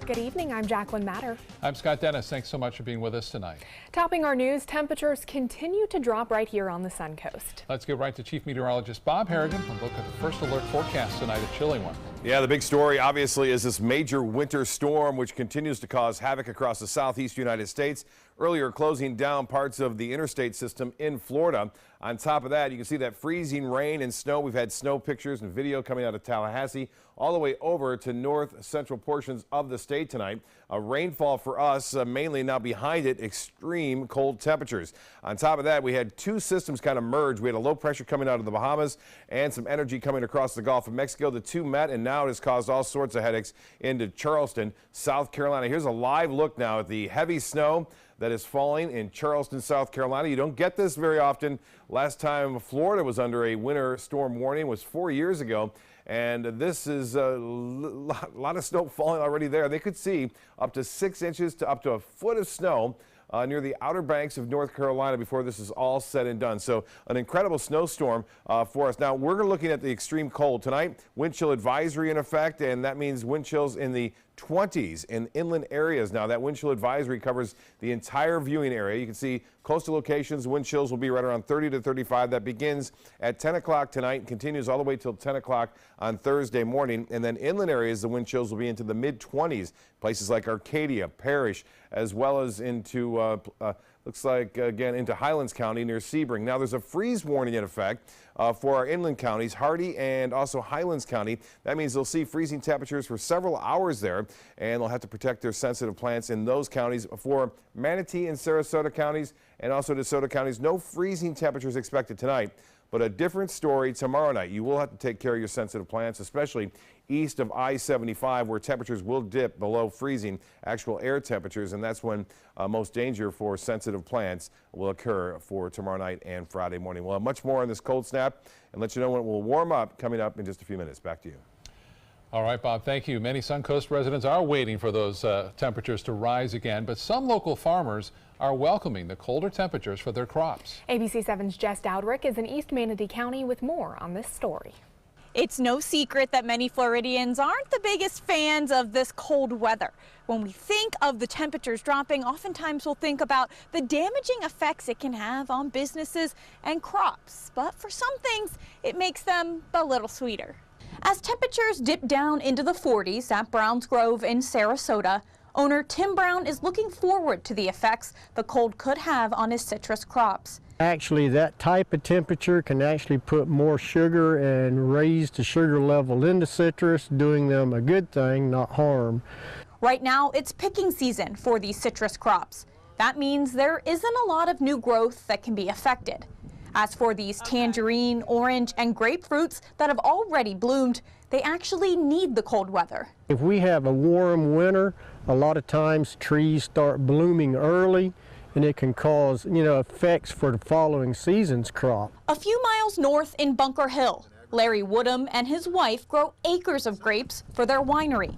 Good evening, I'm Jacqueline Matter. I'm Scott Dennis. Thanks so much for being with us tonight. Topping our news, temperatures continue to drop right here on the Sun Coast. Let's get right to Chief Meteorologist Bob Harrigan and look at the first alert forecast tonight, a chilly one. Yeah, the big story obviously is this major winter storm which continues to cause havoc across the southeast United States. Earlier closing down parts of the interstate system in Florida. On top of that, you can see that freezing rain and snow. We've had snow pictures and video coming out of Tallahassee all the way over to north central portions of the state tonight. A rainfall for us, mainly now behind it, extreme cold temperatures. On top of that, we had two systems kind of merge. We had a low pressure coming out of the Bahamas and some energy coming across the Gulf of Mexico. The two met, and now it has caused all sorts of headaches into Charleston, South Carolina. Here's a live look now at the heavy snow that is falling in Charleston, South Carolina. You don't get this very often. Last time Florida was under a winter storm warning was 4 years ago. And this is a lot of snow falling already there. They could see up to 6 inches to up to a foot of snow near the Outer Banks of North Carolina before this is all said and done. So an incredible snowstorm for us. Now we're looking at the extreme cold tonight. Wind chill advisory in effect, and that means wind chills in the 20s in inland areas. Now that wind chill advisory covers the entire viewing area. You can see coastal locations, wind chills will be right around 30 to 35. That begins at 10 o'clock tonight and continues all the way till 10 o'clock on Thursday morning. And then inland areas, the wind chills will be into the mid-20s. Places like Arcadia, Parrish, as well as into looks like, again, into Highlands County near Sebring. Now, there's a freeze warning in effect for our inland counties, Hardy and also Highlands County. That means they'll see freezing temperatures for several hours there, and they'll have to protect their sensitive plants in those counties. For Manatee and Sarasota counties and also DeSoto counties, no freezing temperatures expected tonight, but a different story tomorrow night. You will have to take care of your sensitive plants, especially east of I-75, where temperatures will dip below freezing actual air temperatures, and that's when most danger for sensitive plants will occur for tomorrow night and Friday morning. We'll have much more on this cold snap and let you know when it will warm up coming up in just a few minutes. Back to you. All right, Bob, thank you. Many Suncoast residents are waiting for those temperatures to rise again, but some local farmers are welcoming the colder temperatures for their crops. ABC 7's Jess Dowdrick is in East Manatee County with more on this story. It's no secret that many Floridians aren't the biggest fans of this cold weather. When we think of the temperatures dropping, oftentimes we'll think about the damaging effects it can have on businesses and crops. But for some things, it makes them a little sweeter. As temperatures dip down into the 40s at Browns Grove in Sarasota, owner Tim Brown is looking forward to the effects the cold could have on his citrus crops. Actually, that type of temperature can actually put more sugar and raise the sugar level in the citrus, doing them a good thing, not harm. Right now, it's picking season for these citrus crops. That means there isn't a lot of new growth that can be affected. As for these tangerine, orange, and grapefruits that have already bloomed, they actually need the cold weather. If we have a warm winter, a lot of times trees start blooming early, and it can cause, effects for the following season's crop. A few miles north in Bunker Hill, Larry Woodham and his wife grow acres of grapes for their winery.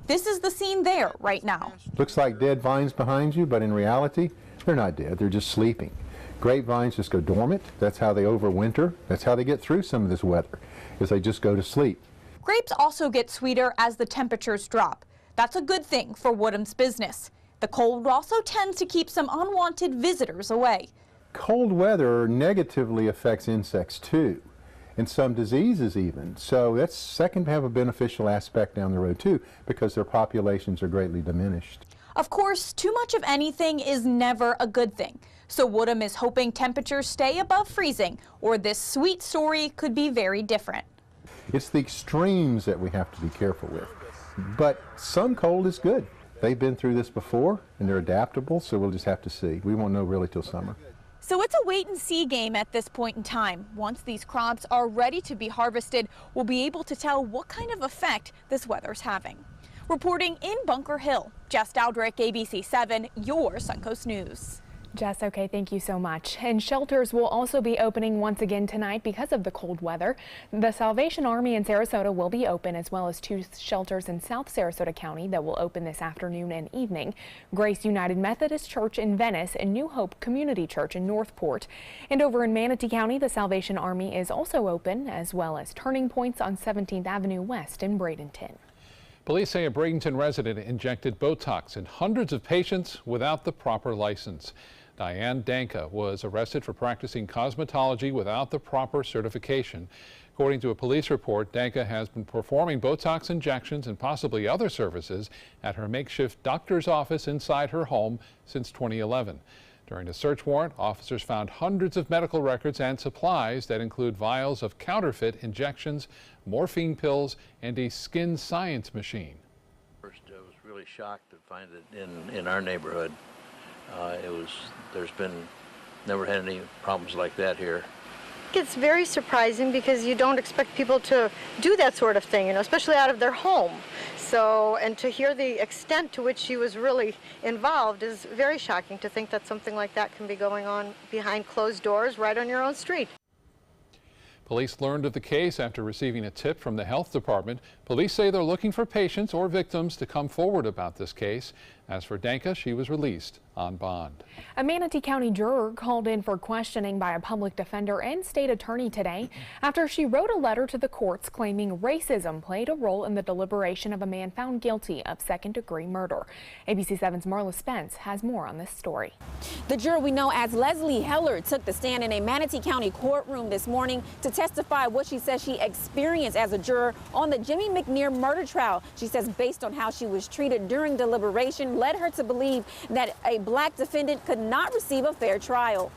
This is the scene there right now. Looks like dead vines behind you, but in reality, they're not dead, they're just sleeping. Grapevines just go dormant. That's how they overwinter. That's how they get through some of this weather, is they just go to sleep. Grapes also get sweeter as the temperatures drop. That's a good thing for Woodham's business. The cold also tends to keep some unwanted visitors away. Cold weather negatively affects insects too, and some diseases even. So that can have a beneficial aspect down the road too, because their populations are greatly diminished. Of course, too much of anything is never a good thing. So Woodham is hoping temperatures stay above freezing, or this sweet story could be very different. It's the extremes that we have to be careful with. But some cold is good. They've been through this before, and they're adaptable, so we'll just have to see. We won't know really till summer. So it's a wait-and-see game at this point in time. Once these crops are ready to be harvested, we'll be able to tell what kind of effect this weather's having. Reporting in Bunker Hill, Jess Dowdrick, ABC 7, your Suncoast News. Jess, okay, thank you so much. And shelters will also be opening once again tonight because of the cold weather. The Salvation Army in Sarasota will be open, as well as two shelters in South Sarasota County that will open this afternoon and evening. Grace United Methodist Church in Venice and New Hope Community Church in Northport. And over in Manatee County, the Salvation Army is also open, as well as Turning Points on 17th Avenue West in Bradenton. Police say a Bradenton resident injected Botox in hundreds of patients without the proper license. Diane Danka was arrested for practicing cosmetology without the proper certification. According to a police report, Danka has been performing Botox injections and possibly other services at her makeshift doctor's office inside her home since 2011. During a search warrant, officers found hundreds of medical records and supplies that include vials of counterfeit injections, morphine pills, and a skin science machine. First, I was really shocked to find it in our neighborhood. There's been never had any problems like that here. It's very surprising because you don't expect people to do that sort of thing, especially out of their home. So, and to hear the extent to which she was really involved is very shocking, to think that something like that can be going on behind closed doors right on your own street. Police learned of the case after receiving a tip from the health department. Police say they're looking for patients or victims to come forward about this case. As for Danka, she was released on bond. A Manatee County juror called in for questioning by a public defender and state attorney today after she wrote a letter to the courts claiming racism played a role in the deliberation of a man found guilty of second-degree murder. ABC 7's Marla Spence has more on this story. The juror we know as Leslie Heller took the stand in a Manatee County courtroom this morning to testify what she says she experienced as a juror on the Jimmy McNair murder trial. She says based on how she was treated during deliberation led her to believe that a black defendant could not receive a fair trial.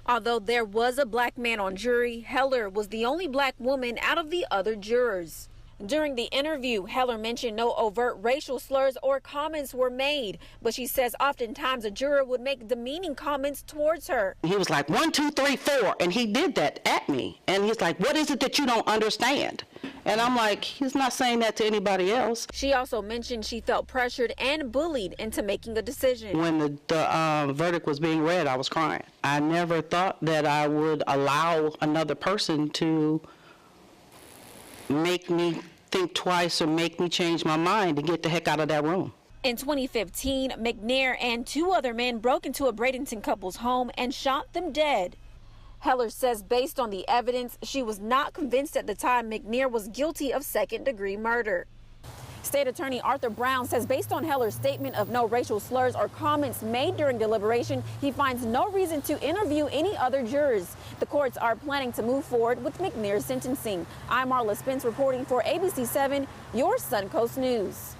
Although there was a black man on jury, Heller was the only black woman out of the other jurors. During the interview, Heller mentioned no overt racial slurs or comments were made, but she says oftentimes a juror would make demeaning comments towards her. He was like, 1, 2, 3, 4, and he did that at me. And he's like, what is it that you don't understand? And I'm like, he's not saying that to anybody else. She also mentioned she felt pressured and bullied into making a decision. When the verdict was being read, I was crying. I never thought that I would allow another person to make me think twice or make me change my mind to get the heck out of that room. In 2015, McNair and 2 other men broke into a Bradenton couple's home and shot them dead. Heller says based on the evidence, she was not convinced at the time McNair was guilty of second-degree murder. State Attorney Arthur Brown says based on Heller's statement of no racial slurs or comments made during deliberation, he finds no reason to interview any other jurors. The courts are planning to move forward with McNair's sentencing. I'm Marla Spence reporting for ABC 7, your Suncoast News.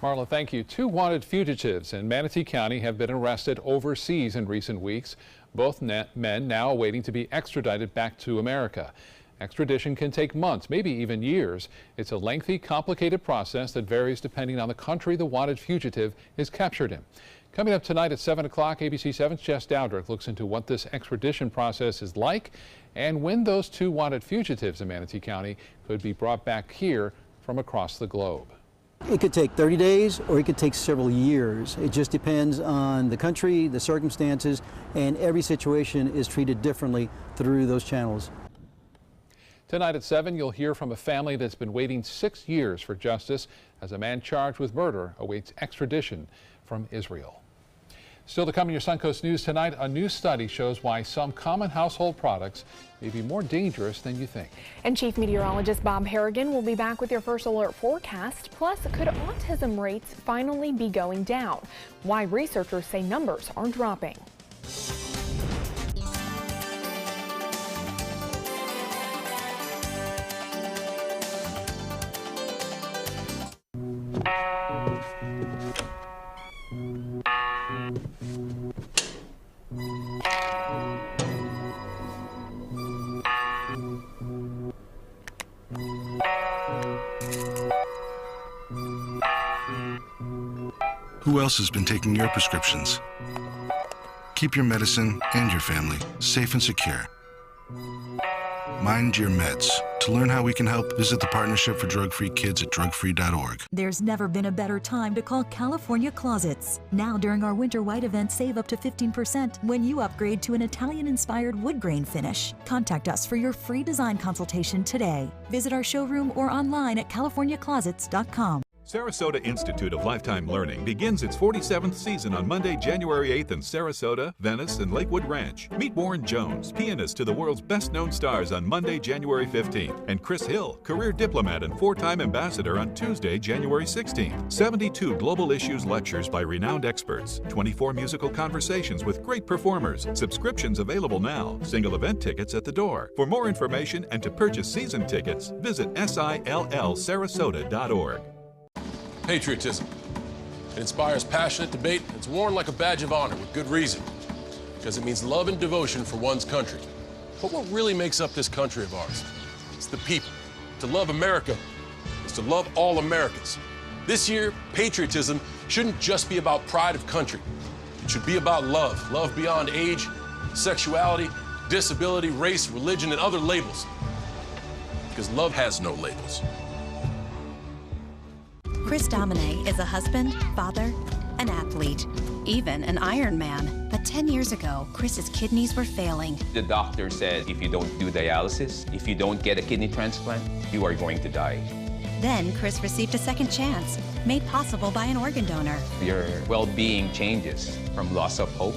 Marla, thank you. 2 wanted fugitives in Manatee County have been arrested overseas in recent weeks. Both men now waiting to be extradited back to America. Extradition can take months, maybe even years. It's a lengthy, complicated process that varies depending on the country the wanted fugitive is captured in. Coming up tonight at 7 o'clock, ABC 7's Jess Dowdrick looks into what this extradition process is like and when those 2 wanted fugitives in Manatee County could be brought back here from across the globe. It could take 30 days or it could take several years. It just depends on the country, the circumstances, and every situation is treated differently through those channels. Tonight at 7, you'll hear from a family that's been waiting 6 years for justice as a man charged with murder awaits extradition from Israel. Still to come in your Suncoast News tonight, a new study shows why some common household products may be more dangerous than you think. And Chief Meteorologist Bob Harrigan will be back with your first alert forecast. Plus, could autism rates finally be going down? Why researchers say numbers are dropping. Who else has been taking your prescriptions? Keep your medicine and your family safe and secure. Mind your meds. To learn how we can help, visit the Partnership for Drug-Free Kids at drugfree.org. There's never been a better time to call California Closets. Now during our Winter White event, save up to 15% when you upgrade to an Italian-inspired wood grain finish. Contact us for your free design consultation today. Visit our showroom or online at californiaclosets.com. Sarasota Institute of Lifetime Learning begins its 47th season on Monday, January 8th in Sarasota, Venice, and Lakewood Ranch. Meet Warren Jones, pianist to the world's best-known stars on Monday, January 15th, and Chris Hill, career diplomat and four-time ambassador on Tuesday, January 16th. 72 global issues lectures by renowned experts, 24 musical conversations with great performers. Subscriptions available now. Single event tickets at the door. For more information and to purchase season tickets, visit SILLSarasota.org. Patriotism. It inspires passionate debate. It's worn like a badge of honor with good reason, because it means love and devotion for one's country. But what really makes up this country of ours? It's the people. To love America is to love all Americans. This year, patriotism shouldn't just be about pride of country. It should be about love. Love beyond age, sexuality, disability, race, religion, and other labels. Because love has no labels. Chris Domine is a husband, father, an athlete, even an Ironman. But 10 years ago, Chris's kidneys were failing. The doctor said if you don't do dialysis, if you don't get a kidney transplant, you are going to die. Then Chris received a second chance, made possible by an organ donor. Your well-being changes from loss of hope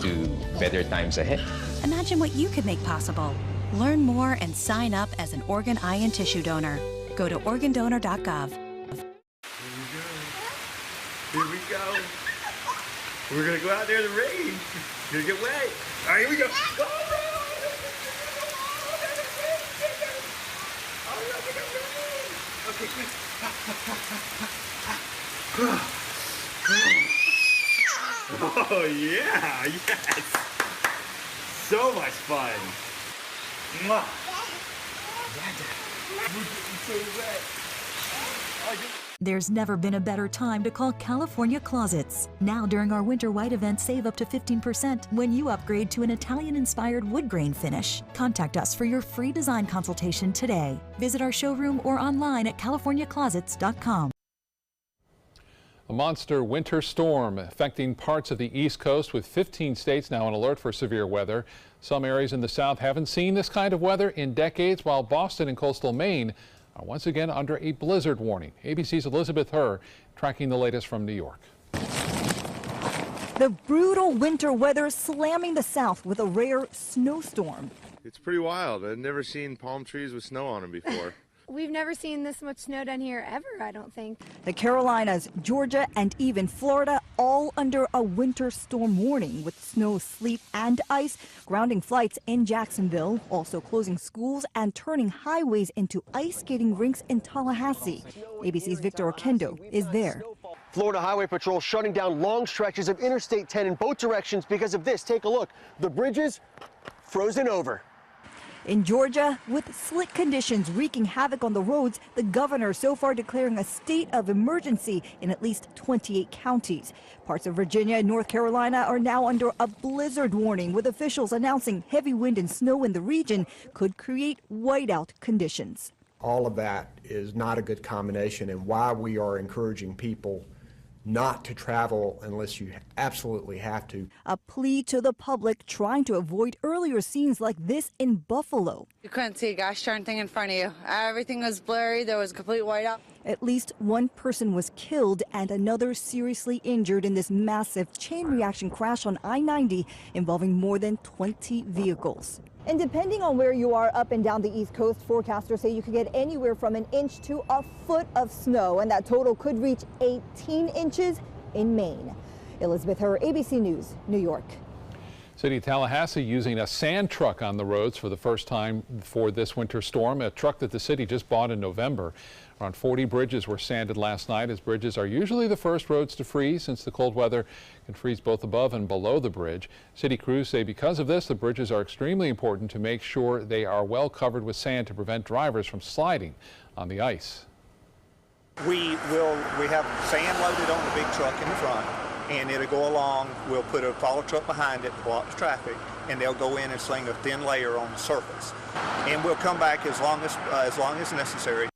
to better times ahead. Imagine what you could make possible. Learn more and sign up as an organ, eye, and tissue donor. Go to organdonor.gov. Here we go. We're gonna go out there in the rain. You're gonna get wet. All right, here we go. Go, okay, quick. Oh yeah, yes. So much fun. Mwah. So wet. There's never been a better time to call California Closets. Now during our Winter White event, save up to 15% when you upgrade to an Italian-inspired wood grain finish. Contact us for your free design consultation today. Visit our showroom or online at californiaclosets.com. A monster winter storm affecting parts of the East Coast, with 15 states now on alert for severe weather. Some areas in the South haven't seen this kind of weather in decades, while Boston and coastal Maine are once again under a blizzard warning. ABC's Elizabeth Herr tracking the latest from New York. The brutal winter weather slamming the South with a rare snowstorm. It's pretty wild. I've never seen palm trees with snow on them before. We've never seen this much snow down here ever, I don't think. The Carolinas, Georgia, and even Florida all under a winter storm warning, with snow, sleet, and ice grounding flights in Jacksonville, also closing schools and turning highways into ice skating rinks in Tallahassee. ABC's Victor Oquendo is there. Florida Highway Patrol shutting down long stretches of Interstate 10 in both directions because of this. Take a look. The bridges frozen over. In Georgia, with slick conditions wreaking havoc on the roads, the governor so far declaring a state of emergency in at least 28 counties. Parts of Virginia and North Carolina are now under a blizzard warning, with officials announcing heavy wind and snow in the region could create whiteout conditions. All of that is not a good combination, and why we are encouraging people not to travel unless you absolutely have to. A plea to the public trying to avoid earlier scenes like this in Buffalo. You couldn't see a gosh darn thing in front of you. Everything was blurry. There was complete whiteout. At least one person was killed and another seriously injured in this massive chain reaction crash on I-90 involving more than 20 vehicles. And depending on where you are up and down the East Coast, forecasters say you could get anywhere from an inch to a foot of snow, and that total could reach 18 inches in Maine. Elizabeth Herr, ABC News, New York. City of Tallahassee using a sand truck on the roads for the first time for this winter storm, a truck that the city just bought in November. Around 40 bridges were sanded last night, as bridges are usually the first roads to freeze, since the cold weather can freeze both above and below the bridge. City crews say because of this, the bridges are extremely important to make sure they are well covered with sand to prevent drivers from sliding on the ice. We have sand loaded on the big truck in the front, and it'll go along. We'll put a follow truck behind it to block the traffic, and they'll go in and sling a thin layer on the surface. And we'll come back as long as necessary.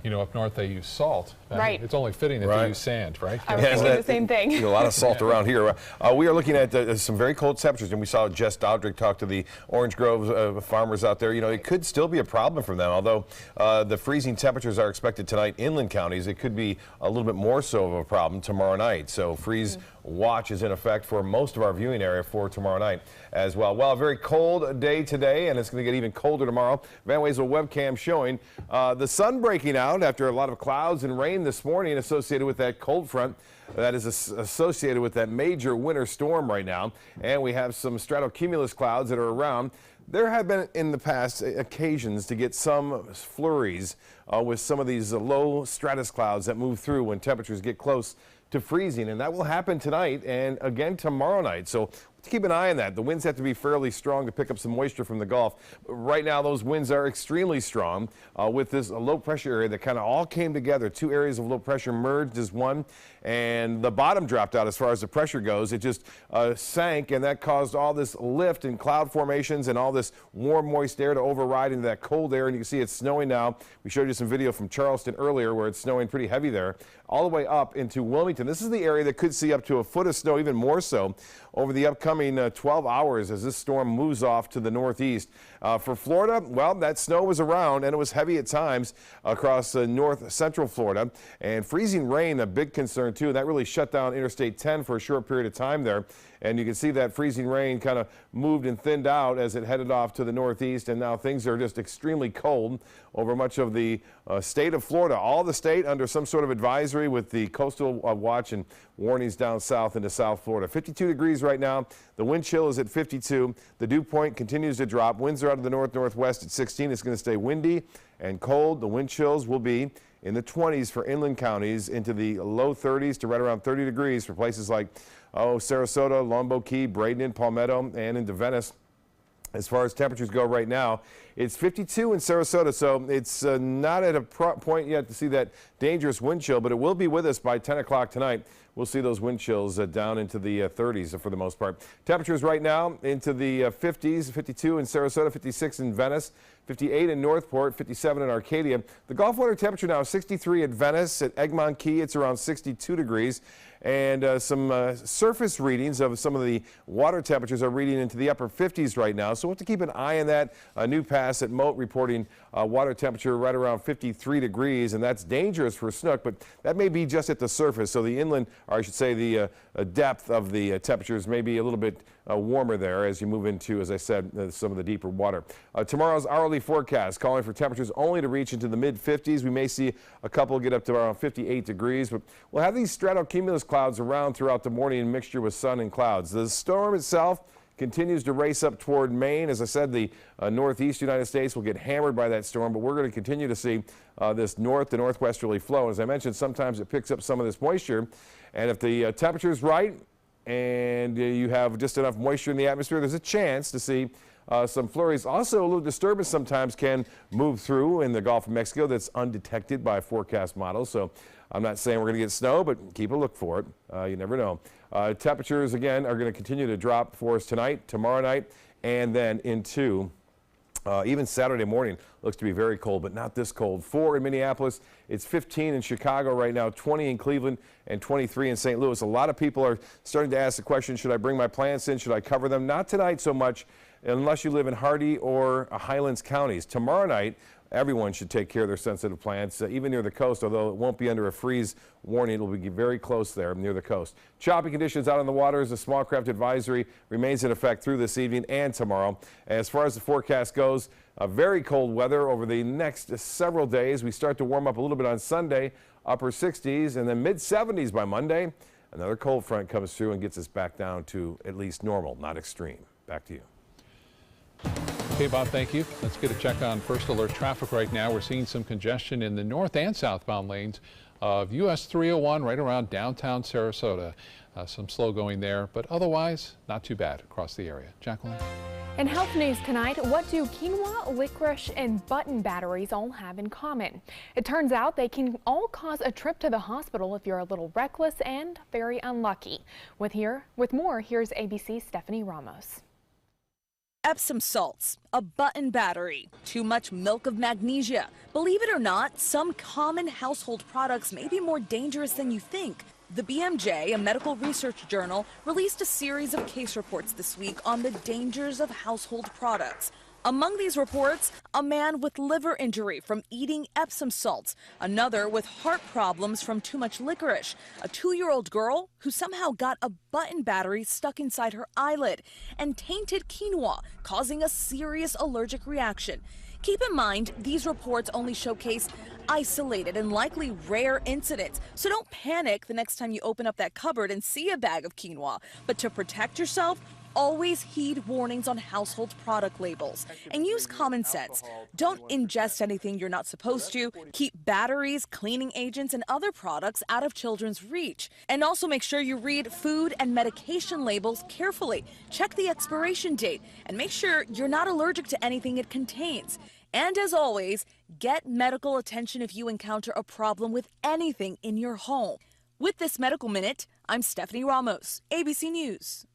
You know, up north they use salt. Right. It's only fitting that they use sand, right? I was thinking the same thing. You know, a lot of salt around here. We are looking at some very cold temperatures, and we saw Jess Dodrick talk to the Orange Grove farmers out there. You know, it could still be a problem for them, although the freezing temperatures are expected tonight inland counties. It could be a little bit more so of a problem tomorrow night. So freeze watch is in effect for most of our viewing area for tomorrow night as well. Well, a very cold day today, and it's going to get even colder tomorrow. Van Wezel webcam showing the sun breaking out after a lot of clouds and rain this morning associated with that cold front that is associated with that major winter storm right now. And we have some stratocumulus clouds that are around. There have been in the past occasions to get some flurries with some of these low stratus clouds that move through when temperatures get close to freezing, and that will happen tonight and again tomorrow night. So keep an eye on that. The winds have to be fairly strong to pick up some moisture from the Gulf. Right now, those winds are extremely strong with this low pressure area that kind of all came together. Two areas of low pressure merged as one, and the bottom dropped out as far as the pressure goes. It just sank, and that caused all this lift in cloud formations and all this warm, moist air to override into that cold air. And you can see it's snowing now. We showed you some video from Charleston earlier where it's snowing pretty heavy there, all the way up into Wilmington. This is the area that could see up to a foot of snow, even more so, over the upcoming 12 hours as this storm moves off to the northeast. For Florida, well, that snow was around, and it was heavy at times across north central Florida. And freezing rain, a big concern too. That really shut down Interstate 10 for a short period of time there. And you can see that freezing rain kind of moved and thinned out as it headed off to the northeast. And now things are just extremely cold over much of the state of Florida. All the state under some sort of advisory with the coastal watch and warnings down south into South Florida. 52 degrees right now. The wind chill is at 52. The dew point continues to drop. Winds are out of the north-northwest at 16. It's going to stay windy and cold. The wind chills will be in the 20s for inland counties, into the low 30s to right around 30 degrees for places like Sarasota, Longboat Key, Bradenton, Palmetto, and into Venice. As far as temperatures go right now, it's 52 in Sarasota, so it's not at a point yet to see that dangerous wind chill, but it will be with us by 10 o'clock tonight. We'll see those wind chills down into the 30s for the most part. Temperatures right now into the 50s, 52 in Sarasota, 56 in Venice, 58 in Northport, 57 in Arcadia. The Gulf water temperature now 63 at Venice. At Egmont Key, it's around 62 degrees. And some surface readings of some of the water temperatures are reading into the upper 50s right now. So we'll have to keep an eye on that. New Pass at Moat reporting water temperature right around 53 degrees, and that's dangerous for snook, but that may be just at the surface. So the inland, or I should say the depth of the temperatures may be a little bit warmer there as you move into, as I said, some of the deeper water. Tomorrow's hourly forecast calling for temperatures only to reach into the mid-50s. We may see a couple get up to around 58 degrees, but we'll have these stratocumulus clouds around throughout the morning in mixture with sun and clouds. The storm itself continues to race up toward Maine. As I said, the northeast United States will get hammered by that storm, but we're going to continue to see this north to northwesterly flow. As I mentioned, sometimes it picks up some of this moisture, and if the temperature is right and you have just enough moisture in the atmosphere, there's a chance to see some flurries. Also, a little disturbance sometimes can move through in the Gulf of Mexico that's undetected by forecast models. So I'm not saying we're going to get snow, but keep a look for it. You never know. Temperatures, again, are going to continue to drop for us tonight, tomorrow night, and then into even Saturday morning. Looks to be very cold, but not this cold. 4 in Minneapolis. It's 15 in Chicago right now, 20 in Cleveland, and 23 in St. Louis. A lot of people are starting to ask the question, should I bring my plants in? Should I cover them? Not tonight so much, unless you live in Hardee or Highlands counties. Tomorrow night, everyone should take care of their sensitive plants, even near the coast, although it won't be under a freeze warning. It'll be very close there near the coast. Choppy conditions out on the waters. The small craft advisory remains in effect through this evening and tomorrow. As far as the forecast goes, very cold weather over the next several days. We start to warm up a little bit on Sunday, upper 60s, and then mid-70s by Monday. Another cold front comes through and gets us back down to at least normal, not extreme. Back to you. Okay, Bob, thank you. Let's get a check on first alert traffic right now. We're seeing some congestion in the north and southbound lanes of US 301 right around downtown Sarasota. Some slow going there, but otherwise not too bad across the area. Jacqueline? In health news tonight, what do quinoa, licorice, and button batteries all have in common? It turns out they can all cause a trip to the hospital if you're a little reckless and very unlucky. With more, here's ABC's Stephanie Ramos. Epsom salts, a button battery, too much milk of magnesia. Believe it or not, some common household products may be more dangerous than you think. The BMJ, a medical research journal, released a series of case reports this week on the dangers of household products. Among these reports, a man with liver injury from eating Epsom salts, another with heart problems from too much licorice, a 2-year-old girl who somehow got a button battery stuck inside her eyelid, and tainted quinoa, causing a serious allergic reaction. Keep in mind, these reports only showcase isolated and likely rare incidents, so don't panic the next time you open up that cupboard and see a bag of quinoa. But to protect yourself, always heed warnings on household product labels and use common sense. Don't ingest anything you're not supposed to. Keep batteries, cleaning agents, and other products out of children's reach. And also make sure you read food and medication labels carefully. Check the expiration date and make sure you're not allergic to anything it contains. And as always, get medical attention if you encounter a problem with anything in your home. With this Medical Minute, I'm Stephanie Ramos, ABC News.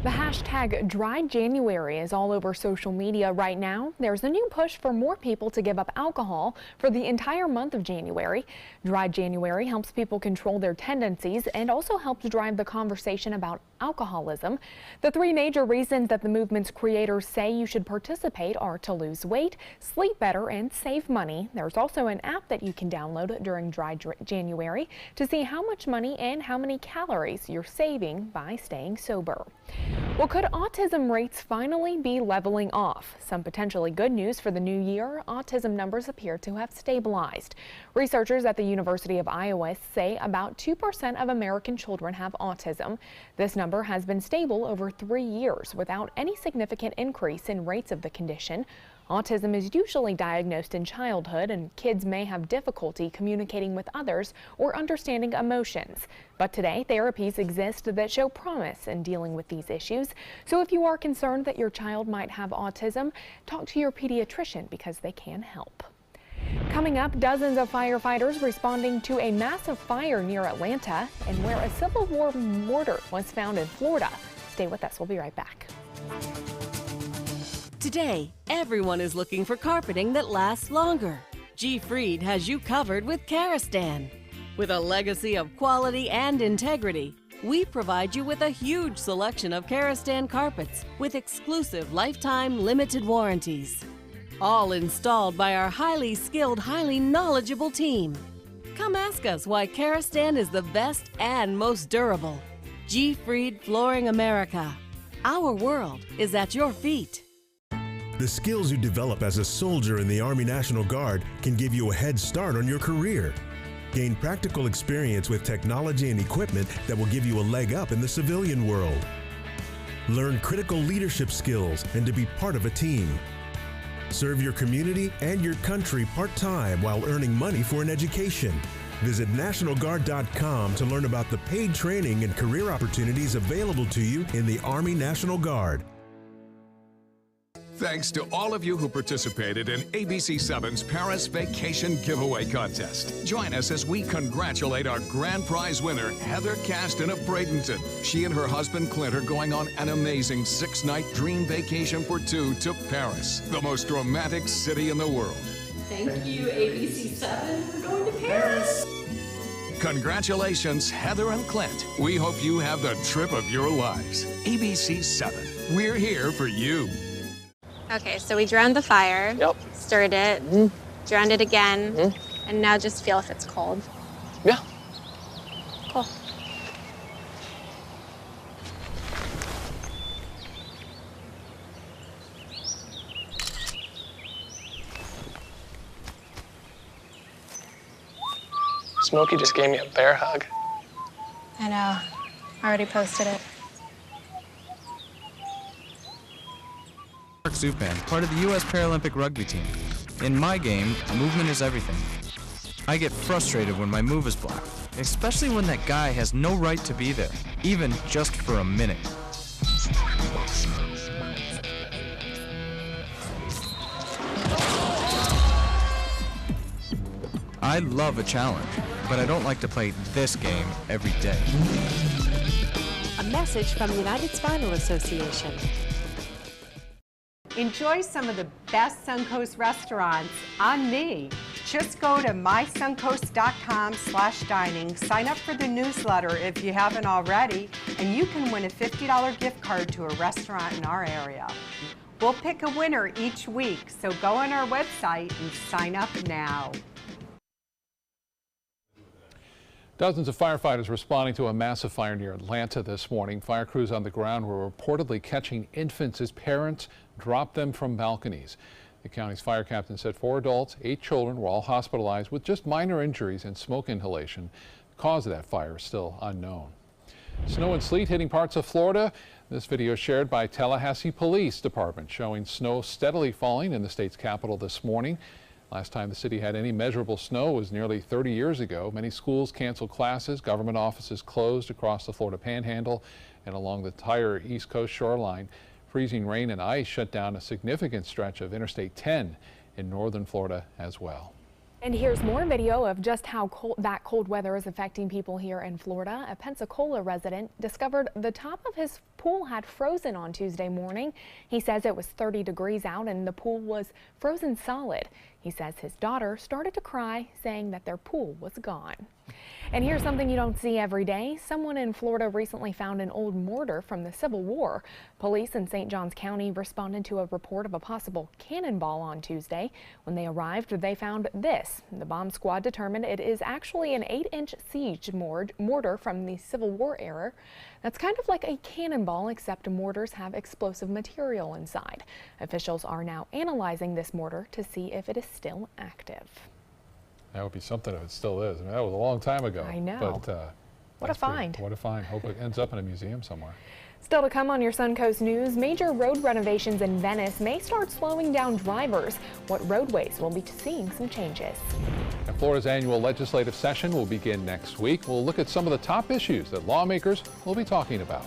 The hashtag Dry January is all over social media right now. There's a new push for more people to give up alcohol for the entire month of January. Dry January helps people control their tendencies and also helps drive the conversation about alcoholism. The 3 major reasons that the movement's creators say you should participate are to lose weight, sleep better, and save money. There's also an app that you can download during Dry January to see how much money and how many calories you're saving by staying sober. Well, could autism rates finally be leveling off? Some potentially good news for the new year. Autism numbers appear to have stabilized. Researchers at the University of Iowa say about 2% of American children have autism. This number has been stable over 3 years without any significant increase in rates of the condition. Autism is usually diagnosed in childhood, and kids may have difficulty communicating with others or understanding emotions. But today, therapies exist that show promise in dealing with these issues. So if you are concerned that your child might have autism, talk to your pediatrician because they can help. Coming up, dozens of firefighters responding to a massive fire near Atlanta and where a Civil War mortar was found in Florida. Stay with us. We'll be right back. Today, everyone is looking for carpeting that lasts longer. G. Fried has you covered with Karastan. With a legacy of quality and integrity, we provide you with a huge selection of Karastan carpets with exclusive lifetime limited warranties. All installed by our highly skilled, highly knowledgeable team. Come ask us why Karastan is the best and most durable. G. Fried Flooring America. Our world is at your feet. The skills you develop as a soldier in the Army National Guard can give you a head start on your career. Gain practical experience with technology and equipment that will give you a leg up in the civilian world. Learn critical leadership skills and to be part of a team. Serve your community and your country part-time while earning money for an education. Visit NationalGuard.com to learn about the paid training and career opportunities available to you in the Army National Guard. Thanks to all of you who participated in ABC7's Paris Vacation Giveaway Contest. Join us as we congratulate our grand prize winner, Heather Caston of Bradenton. She and her husband Clint are going on an amazing 6-night dream vacation for 2 to Paris, the most romantic city in the world. Thank you, ABC7, for going to Paris. Congratulations, Heather and Clint. We hope you have the trip of your lives. ABC7, we're here for you. Okay, so we drowned the fire, stirred it, drowned it again, and now just feel if it's cold. Yeah. Cool. Smokey just gave me a bear hug. I know. I already posted it. Mark Zupan, part of the U.S. Paralympic rugby team. In my game, movement is everything. I get frustrated when my move is blocked, especially when that guy has no right to be there, even just for a minute. I love a challenge, but I don't like to play this game every day. A message from the United Spinal Association. Enjoy some of the best Suncoast restaurants on me. Just go to mysuncoast.com/dining, sign up for the newsletter if you haven't already, and you can win a $50 gift card to a restaurant in our area. We'll pick a winner each week, so go on our website and sign up now. Dozens of firefighters responding to a massive fire near Atlanta this morning. Fire crews on the ground were reportedly catching infants as parents dropped them from balconies. The county's fire captain said 4 adults, 8 children were all hospitalized with just minor injuries and smoke inhalation. The cause of that fire is still unknown. Snow and sleet hitting parts of Florida. This video shared by Tallahassee Police Department showing snow steadily falling in the state's capital this morning. Last time the city had any measurable snow was nearly 30 years ago. Many schools canceled classes, government offices closed across the Florida Panhandle and along the entire East Coast shoreline. Freezing rain and ice shut down a significant stretch of Interstate 10 in northern Florida as well. And here's more video of just how cold weather is affecting people here in Florida. A Pensacola resident discovered the top of his pool had frozen on Tuesday morning. He says it was 30 degrees out and the pool was frozen solid. He says his daughter started to cry, saying that their pool was gone. And here's something you don't see every day. Someone in Florida recently found an old mortar from the Civil War. Police in St. Johns County responded to a report of a possible cannonball on Tuesday. When they arrived, they found this. The bomb squad determined it is actually an 8-inch siege mortar from the Civil War era. That's kind of like a cannonball, except mortars have explosive material inside. Officials are now analyzing this mortar to see if it is still active. That would be something if it still is. I mean, that was a long time ago. I know. But, what a find. What a find. Hope it ends up in a museum somewhere. Still to come on your Suncoast News, major road renovations in Venice may start slowing down drivers. What roadways will be seeing some changes. And Florida's annual legislative session will begin next week. We'll look at some of the top issues that lawmakers will be talking about.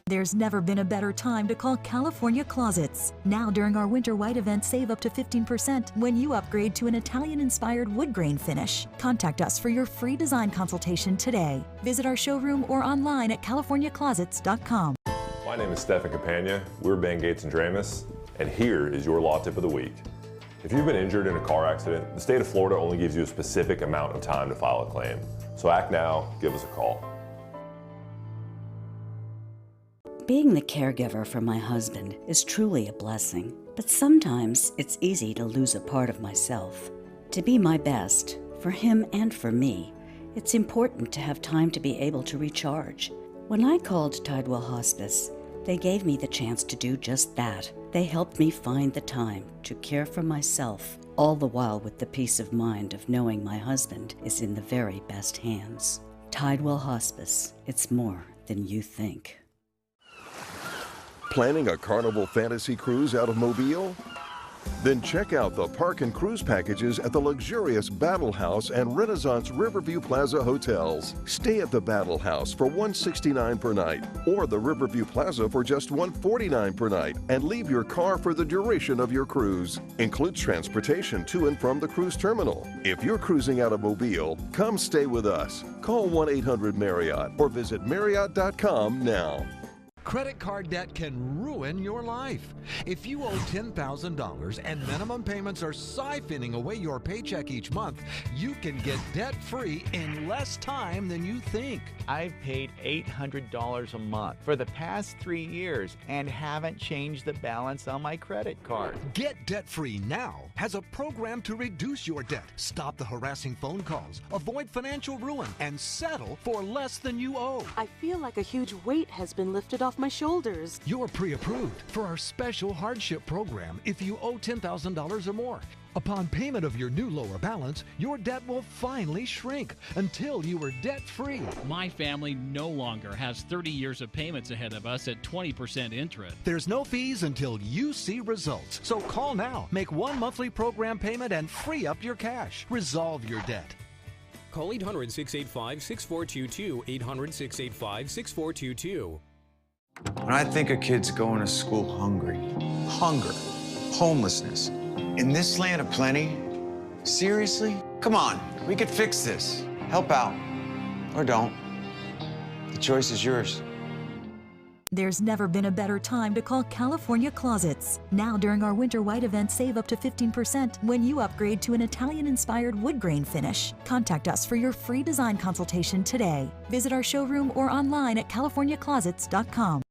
There's never been a better time to call California Closets. Now during our Winter White event, save up to 15% when you upgrade to an Italian-inspired wood grain finish. Contact us for your free design consultation today. Visit our showroom or online at californiaclosets.com. My name is Stefan Campagna. We're Ben Gates and Dramus, and here is your law tip of the week. If you've been injured in a car accident, the state of Florida only gives you a specific amount of time to file a claim. So act now, give us a call. Being the caregiver for my husband is truly a blessing, but sometimes it's easy to lose a part of myself. To be my best, for him and for me, it's important to have time to be able to recharge. When I called Tidewell Hospice, they gave me the chance to do just that. They helped me find the time to care for myself, all the while with the peace of mind of knowing my husband is in the very best hands. Tidewell Hospice, it's more than you think. Planning a Carnival Fantasy Cruise out of Mobile? Then check out the park and cruise packages at the luxurious Battle House and Renaissance Riverview Plaza hotels. Stay at the Battle House for $169 per night or the Riverview Plaza for just $149 per night and leave your car for the duration of your cruise. Includes transportation to and from the cruise terminal. If you're cruising out of Mobile, come stay with us. Call 1-800-MARRIOTT or visit Marriott.com now. Credit card debt can ruin your life. If you owe $10,000 and minimum payments are siphoning away your paycheck each month, you can get debt-free in less time than you think. I've paid $800 a month for the past 3 years and haven't changed the balance on my credit card. Get debt-free now has a program to reduce your debt, stop the harassing phone calls, avoid financial ruin, and settle for less than you owe. I feel like a huge weight has been lifted off my shoulders. You're pre-approved for our special hardship program if you owe $10,000 or more. Upon payment of your new lower balance, your debt will finally shrink until you are debt-free. My family no longer has 30 years of payments ahead of us at 20% interest. There's no fees until you see results. So call now, make one monthly program payment, and free up your cash. Resolve your debt. Call 800-685-6422, 800-685-6422. When I think of kids going to school hungry, hunger, homelessness, in this land of plenty, seriously? Come on, we could fix this. Help out. Or don't. The choice is yours. There's never been a better time to call California Closets. Now during our Winter White event, save up to 15% when you upgrade to an Italian-inspired wood grain finish. Contact us for your free design consultation today. Visit our showroom or online at californiaclosets.com.